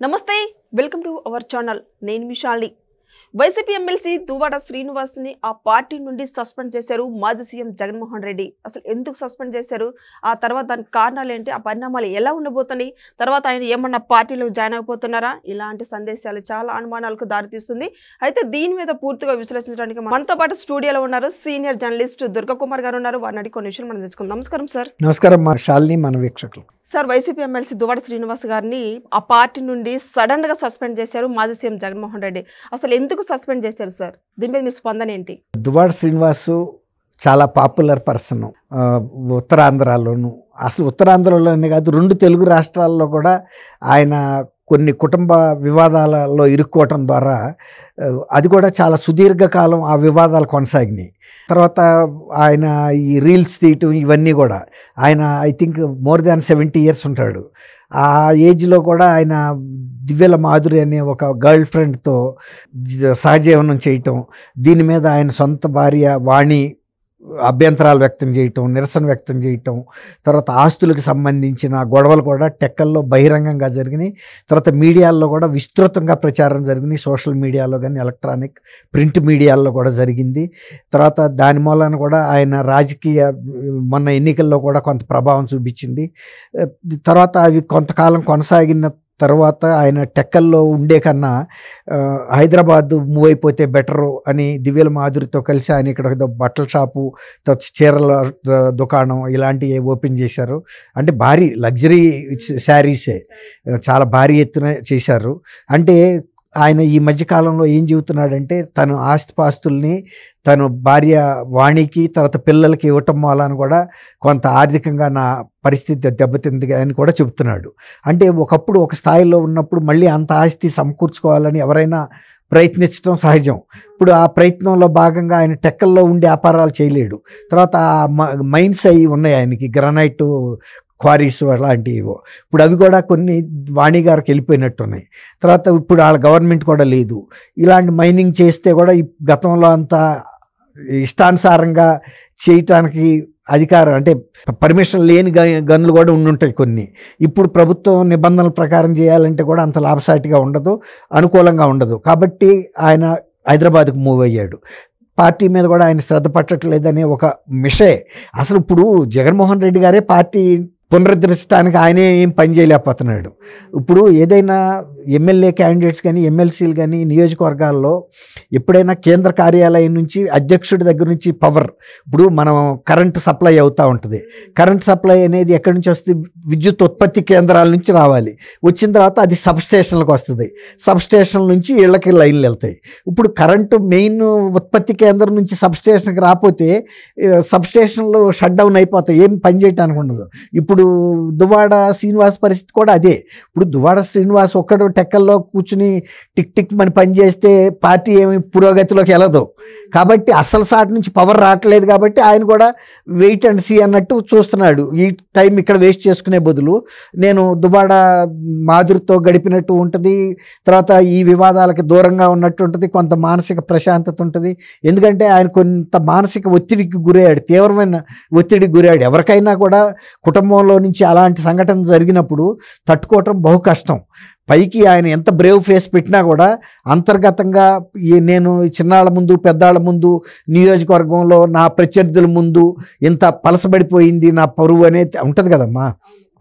నమస్తే welcome to our channel నేను మిషాల్ని YCP MLC Duvvada శ్రీనివాస్ని ఆ పార్టీ నుండి సస్పెండ్ చేశారు మాజీ సీఎం జగన్మోహన్ రెడ్డి. అసలు ఎందుకు సస్పెండ్ చేశారు, ఆ తర్వాత దానికి కారణాలు ఏంటి, ఆ పరిణామాలు ఎలా ఉండబోతున్నాయి, తర్వాత ఆయన ఏమన్నా పార్టీలో జాయిన్ అయిపోతున్నారా, ఇలాంటి సందేశాలు చాలా అనుమానాలకు దారితీస్తుంది. అయితే దీని మీద పూర్తిగా విశ్లేషించడానికి మనతో పాటు స్టూడియోలో ఉన్నారు సీనియర్ జర్నలిస్ట్ దుర్గకుమార్ గారు ఉన్నారు. వారిని అడిగి కొన్ని విషయాలు మనం తెలుసుకుందాం. నమస్కారం సార్. నమస్కారం మా శాలిని, మన వీక్షకులు. Sir, YCP MLC Duvvada Srinivas గారిని ఆ పార్టీ నుండి సడన్ గా సస్పెండ్ చేశారు మాజీ సీఎం జగన్మోహన్ రెడ్డి. అసలు ఎందుకు సస్పెండ్ చేశారు సార్, దీని మీద మీ స్పందన ఏంటి? దువ్వాడ శ్రీనివాసు చాలా పాపులర్ పర్సన్ ఉత్తరాంధ్రలోను, అసలు ఉత్తరాంధ్రలోనే కాదు 2 తెలుగు రాష్ట్రాల్లో కూడా ఆయన కొన్ని కుటుంబ వివాదాలలో ఇరుక్కోవటం ద్వారా అది కూడా చాలా సుదీర్ఘకాలం ఆ వివాదాలు కొనసాగినాయి. తర్వాత ఆయన ఈ రీల్స్ తీయటం ఇవన్నీ కూడా ఆయన I think more than 70 years ఉంటాడు. ఆ ఏజ్లో కూడా ఆయన దివ్యల మాధురి అనే ఒక గర్ల్ ఫ్రెండ్తో సహజీవనం చేయటం, దీని మీద ఆయన సొంత భార్య వాణి అభ్యంతరాలు వ్యక్తం చేయటం, నిరసన వ్యక్తం చేయటం, తర్వాత ఆస్తులకు సంబంధించిన గొడవలు కూడా టెక్కల్లో బహిరంగంగా జరిగినాయి. తర్వాత మీడియాల్లో కూడా విస్తృతంగా ప్రచారం జరిగినాయి, సోషల్ మీడియాలో కానీ ఎలక్ట్రానిక్ ప్రింట్ మీడియాల్లో కూడా జరిగింది. తర్వాత దాని మూలాన కూడా ఆయన రాజకీయ మొన్న ఎన్నికల్లో కూడా కొంత ప్రభావం చూపించింది. తర్వాత అవి కొంతకాలం కొనసాగిన తర్వాత ఆయన టెక్కల్లో ఉండే కన్నా హైదరాబాద్ మూవ్ అయిపోతే బెటరు అని దివ్యల మాధురితో కలిసి ఆయన ఇక్కడ బట్టల షాపు, చీరల దుకాణం ఇలాంటివి ఓపెన్ చేశారు. అంటే భారీ లగ్జరీ శారీసే చాలా భారీ ఎత్తున చేశారు. అంటే ఆయన ఈ మధ్యకాలంలో ఏం చెబుతున్నాడంటే తను ఆస్తిపాస్తుల్ని తను భార్య వాణికి తర్వాత పిల్లలకి ఇవ్వటం మూలాన కూడా కొంత ఆర్థికంగా నా పరిస్థితి దెబ్బతింది అని కూడా చెబుతున్నాడు. అంటే ఒకప్పుడు ఒక స్థాయిలో ఉన్నప్పుడు మళ్ళీ అంత ఆస్తి సమకూర్చుకోవాలని ఎవరైనా ప్రయత్నించడం సహజం. ఇప్పుడు ఆ ప్రయత్నంలో భాగంగా ఆయన టెక్కల్లో ఉండి వ్యాపారాలు చేయలేడు. తర్వాత మైన్స్ అవి ఉన్నాయి ఆయనకి, గ్రనైట్ క్వారీస్ అలాంటివి. ఇప్పుడు అవి కూడా కొన్ని వాణి గారికి వెళ్ళిపోయినట్టున్నాయి. తర్వాత ఇప్పుడు వాళ్ళ గవర్నమెంట్ కూడా లేదు. ఇలాంటి మైనింగ్ చేస్తే కూడా గతంలో అంతా ఇష్టానుసారంగా చేయటానికి అధికారం అంటే పర్మిషన్ లేని గన్నులు కూడా ఉండుంటాయి కొన్ని. ఇప్పుడు ప్రభుత్వం నిబంధనల ప్రకారం చేయాలంటే కూడా అంత లాభసాటిగా ఉండదు, అనుకూలంగా ఉండదు. కాబట్టి ఆయన హైదరాబాద్కు మూవ్ అయ్యాడు. పార్టీ మీద కూడా ఆయన శ్రద్ధ పట్టట్లేదనే ఒక మిషే. అసలు ఇప్పుడు జగన్మోహన్ రెడ్డి గారే పార్టీ పునరుద్ధరించడానికి ఆయనే ఏం పని చేయలేకపోతున్నాడు. ఇప్పుడు ఏదైనా ఎమ్మెల్యే క్యాండిడేట్స్ కానీ ఎమ్మెల్సీలు కానీ నియోజకవర్గాల్లో ఎప్పుడైనా కేంద్ర కార్యాలయం నుంచి అధ్యక్షుడి దగ్గర నుంచి పవర్, ఇప్పుడు మనం కరెంటు సప్లై అవుతూ ఉంటుంది. కరెంట్ సప్లై అనేది ఎక్కడి నుంచి వస్తుంది? విద్యుత్ ఉత్పత్తి కేంద్రాల నుంచి రావాలి. వచ్చిన తర్వాత అది సబ్స్టేషన్లకు వస్తుంది. సబ్స్టేషన్ల నుంచి ఇళ్ళకి లైన్లు వెళ్తాయి. ఇప్పుడు కరెంటు మెయిన్ ఉత్పత్తి కేంద్రం నుంచి సబ్స్టేషన్కి రాకపోతే సబ్స్టేషన్లు షట్ డౌన్ అయిపోతాయి, ఏం పని చేయడానికి ఉండదు. ఇప్పుడు దువ్వాడ శ్రీనివాస్ పరిస్థితి కూడా అదే. ఇప్పుడు దువ్వాడ శ్రీనివాస్ ఒక్కడు టెక్కల్లో కూర్చుని టిక్ టిక్ అని పని చేస్తే పార్టీ ఏమి పురోగతిలోకి వెళ్ళదు. కాబట్టి అసలు సాటి నుంచి పవర్ రావట్లేదు కాబట్టి ఆయన కూడా వెయిట్ అండ్ సీ అన్నట్టు చూస్తున్నాడు. ఈ టైం ఇక్కడ వేస్ట్ చేసుకునే బదులు నేను దువ్వాడ మాధురితో గడిపినట్టు ఉంటుంది, తర్వాత ఈ వివాదాలకి దూరంగా ఉన్నట్టు ఉంటుంది, కొంత మానసిక ప్రశాంతత ఉంటుంది. ఎందుకంటే ఆయన కొంత మానసిక ఒత్తిడికి గురయ్యాడు, తీవ్రమైన ఒత్తిడికి గురయ్యాడు. ఎవరికైనా కూడా కుటుంబంలో నుంచి అలాంటి సంఘటన జరిగినప్పుడు తట్టుకోవటం బహు కష్టం. పైకి ఆయన ఎంత బ్రేవ్ ఫేస్ పెట్టినా కూడా అంతర్గతంగా నేను చిన్నాళ్ళ ముందు పెద్దాళ్ళ ముందు నియోజకవర్గంలో నా ప్రత్యర్థుల ముందు ఇంత పలసబడిపోయింది నా పరువు అనేది ఉంటుంది కదమ్మా.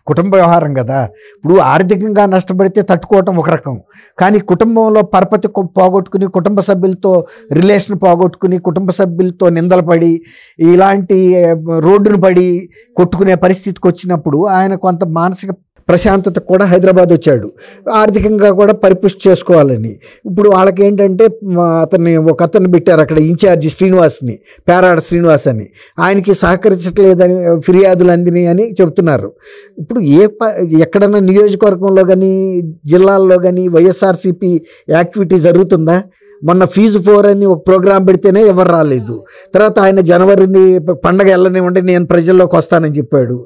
కుటుంబ వ్యవహారం కదా. ఇప్పుడు ఆర్థికంగా నష్టపడితే తట్టుకోవటం ఒక రకం, కానీ కుటుంబంలో పరపతి పోగొట్టుకుని కుటుంబ సభ్యులతో రిలేషన్ పోగొట్టుకుని కుటుంబ సభ్యులతో నిందలు పడి ఇలాంటి రోడ్డును పడి కొట్టుకునే పరిస్థితికి వచ్చినప్పుడు ఆయన కొంత మానసిక ప్రశాంతత కూడా హైదరాబాద్ వచ్చాడు, ఆర్థికంగా కూడా పరిపుష్టి చేసుకోవాలని. ఇప్పుడు వాళ్ళకి ఏంటంటే ఒక అతన్ని పెట్టారు అక్కడ ఇన్ఛార్జి శ్రీనివాస్ని, పేరాడ శ్రీనివాస్ అని. ఆయనకి సహకరించట్లేదని ఫిర్యాదులు అందినాయి అని చెబుతున్నారు. ఇప్పుడు ఎక్కడన్నా నియోజకవర్గంలో కానీ జిల్లాల్లో కానీ వైఎస్ఆర్సీపీ యాక్టివిటీ జరుగుతుందా? మొన్న ఫీజు 4 అని ఒక ప్రోగ్రాం పెడితేనే ఎవరు రాలేదు. తర్వాత ఆయన జనవరిని పండగ వెళ్ళనివ్వండి నేను ప్రజల్లోకి వస్తానని చెప్పాడు.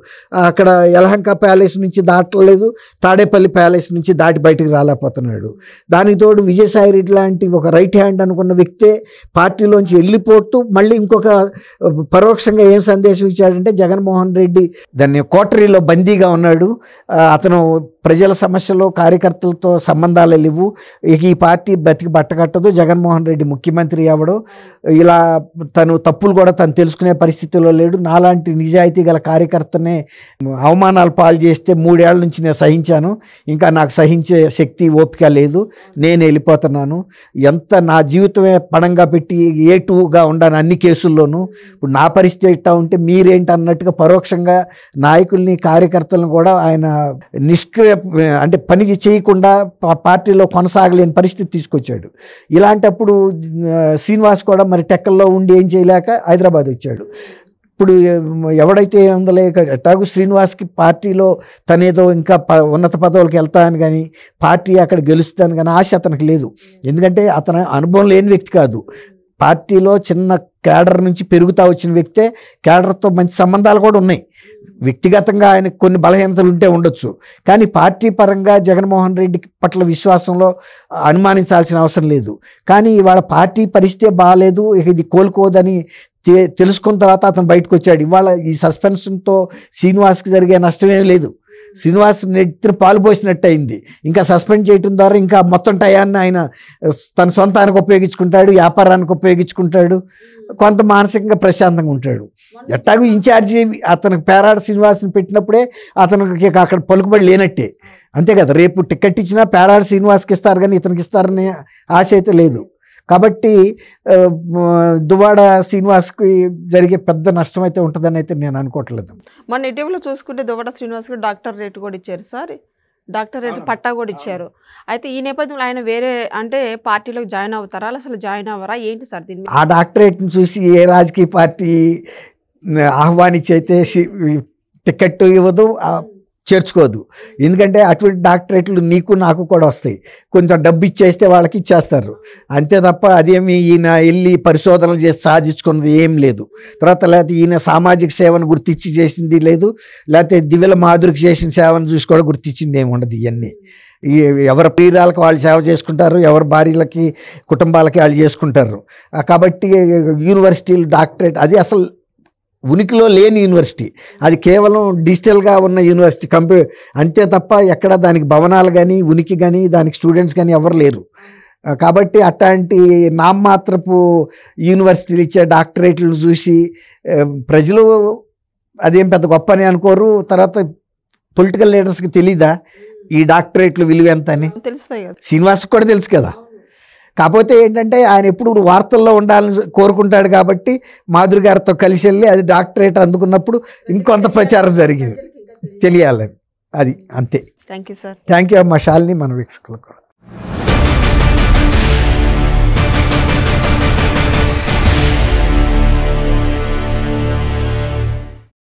అక్కడ యలహంక ప్యాలెస్ నుంచి దాటలేదు, తాడేపల్లి ప్యాలెస్ నుంచి దాటి బయటికి రాలేకపోతున్నాడు. దానికి తోడు విజయసాయి రెడ్డి లాంటి ఒక రైట్ హ్యాండ్ అనుకున్న వ్యక్తే పార్టీలోంచి వెళ్ళిపోతూ మళ్ళీ ఇంకొక పరోక్షంగా ఏం సందేశం ఇచ్చాడంటే జగన్మోహన్ రెడ్డి దాన్ని కోటరీలో బందీగా ఉన్నాడు, అతను ప్రజల సమస్యలు కార్యకర్తలతో సంబంధాలు లేవు, ఇక ఈ పార్టీ బతికి బట్టకట్టదు, జగన్మోహన్ రెడ్డి ముఖ్యమంత్రి అవ్వడు, ఇలా తను తప్పులు కూడా తను తెలుసుకునే పరిస్థితిలో లేడు, నాలాంటి నిజాయితీ గల కార్యకర్తనే అవమానాలు పాలు చేస్తే 3 ఏళ్ల నుంచి నేను సహించాను, ఇంకా నాకు సహించే శక్తి ఓపిక లేదు, నేను వెళ్ళిపోతున్నాను, ఎంత నా జీవితమే పణంగా పెట్టి A2గా ఉండాను అన్ని కేసుల్లోనూ, ఇప్పుడు నా పరిస్థితి ఎట్టా ఉంటే మీరేంటి అన్నట్టుగా పరోక్షంగా నాయకుల్ని కార్యకర్తలను కూడా ఆయన అంటే పని చేయకుండా పార్టీలో కొనసాగలేని పరిస్థితి తీసుకొచ్చాడు. ఇలాంటప్పుడు శ్రీనివాస్ కూడా మరి టెక్కల్లో ఉండి ఏం చేయలేక హైదరాబాద్ వచ్చాడు. ఇప్పుడు ఎవడైతే ఎట్టాగు శ్రీనివాస్కి పార్టీలో తనేదో ఇంకా ఉన్నత పదవులకు వెళ్తాను కానీ పార్టీ అక్కడ గెలుస్తాను కానీ ఆశ అతనికి లేదు. ఎందుకంటే అతను అనుభవం లేని వ్యక్తి కాదు, పార్టీలో చిన్న క్యాడర్ నుంచి పెరుగుతూ వచ్చిన వ్యక్తే, క్యాడర్తో మంచి సంబంధాలు కూడా ఉన్నాయి, వ్యక్తిగతంగా ఆయనకు కొన్ని బలహీనతలు ఉంటే ఉండొచ్చు, కానీ పార్టీ పరంగా జగన్మోహన్ రెడ్డి పట్ల విశ్వాసంలో అనుమానించాల్సిన అవసరం లేదు. కానీ ఇవాళ పార్టీ పరిస్థితే బాగాలేదు, ఇక ఇది కోలుకోదని తెలుసుకున్న తర్వాత అతను బయటకు వచ్చాడు. ఇవాళ ఈ సస్పెన్షన్తో శ్రీనివాస్కి జరిగే నష్టమేం లేదు, శ్రీనివాస్ నెత్తిన పాలు పోసినట్టు అయింది. ఇంకా సస్పెండ్ చేయడం ద్వారా ఇంకా మొత్తం టయాన్ని ఆయన తన సొంతానికి ఉపయోగించుకుంటాడు, వ్యాపారానికి ఉపయోగించుకుంటాడు, కొంత మానసికంగా ప్రశాంతంగా ఉంటాడు. ఎట్టాగు ఇన్ఛార్జి అతనికి పేరాడ శ్రీనివాస్ని పెట్టినప్పుడే అతనికి అక్కడ పలుకుబడి లేనట్టే, అంతే కదా. రేపు టికెట్ ఇచ్చినా పేరాడ శ్రీనివాస్కి ఇస్తారు కానీ ఇతనికి ఇస్తారనే ఆశ అయితే లేదు. కాబట్టి దువ్వాడ శ్రీనివాస్కి జరిగే పెద్ద నష్టం అయితే ఉంటుందని అయితే నేను అనుకోవట్లేదు. మన ఇటీవల చూసుకుంటే దువ్వాడ శ్రీనివాస్కి డాక్టర్ రేట్ కూడా ఇచ్చారు సార్, డాక్టర్ రేట్ పట్టా కూడా ఇచ్చారు. అయితే ఈ నేపథ్యంలో ఆయన వేరే అంటే పార్టీలోకి జాయిన్ అవుతారా, అసలు జాయిన్ అవ్వరా ఏంటి సార్ దీన్ని? ఆ డాక్టరేట్ని చూసి ఏ రాజకీయ పార్టీ ఆహ్వానించి అయితే టికెట్ ఇవ్వదు, చేర్చుకోదు. ఎందుకంటే అటువంటి డాక్టరేట్లు నీకు నాకు కూడా వస్తాయి, కొంచెం డబ్బు ఇచ్చేస్తే వాళ్ళకి ఇచ్చేస్తారు అంతే తప్ప అదేమి ఈయన వెళ్ళి పరిశోధనలు చేసి సాధించుకున్నది ఏం లేదు. తర్వాత లేకపోతే ఈయన సామాజిక సేవను గుర్తించి చేసింది లేదు, లేకపోతే దివ్యల మాధురికి చేసిన సేవను చూసి కూడా గుర్తించింది ఏమి ఉండదు. ఇవన్నీ ఎవరి ప్రియురాలకు వాళ్ళు సేవ చేసుకుంటారు, ఎవరి భార్యలకి కుటుంబాలకి వాళ్ళు చేసుకుంటారు. కాబట్టి యూనివర్సిటీలు డాక్టరేట్ అది అసలు ఉనికిలో లేని యూనివర్సిటీ, అది కేవలం డిజిటల్గా ఉన్న యూనివర్సిటీ అంతే తప్ప ఎక్కడ దానికి భవనాలు కానీ ఉనికి కానీ దానికి స్టూడెంట్స్ కానీ ఎవరు లేరు. కాబట్టి అట్లాంటి నామమాత్రపు యూనివర్సిటీలు ఇచ్చే డాక్టరేట్లు చూసి ప్రజలు అదేం పెద్ద గొప్ప అని అనుకోరు. తర్వాత పొలిటికల్ లీడర్స్కి తెలీదా ఈ డాక్టరేట్లు విలువ ఎంత అని? తెలుస్తాయి కదా, శ్రీనివాస్కి కూడా తెలుసు కదా. కాకపోతే ఏంటంటే ఆయన ఎప్పుడు వార్తల్లో ఉండాలని కోరుకుంటాడు కాబట్టి మాధురి గారితో కలిసి వెళ్ళి అది డాక్టరేట్ అందుకున్నప్పుడు ఇంకొంత ప్రచారం జరిగింది తెలియాలని, అది అంతే. Thank you sir. Thank you అమ్మ శాలిని, మన వీక్షకులకు కూడా.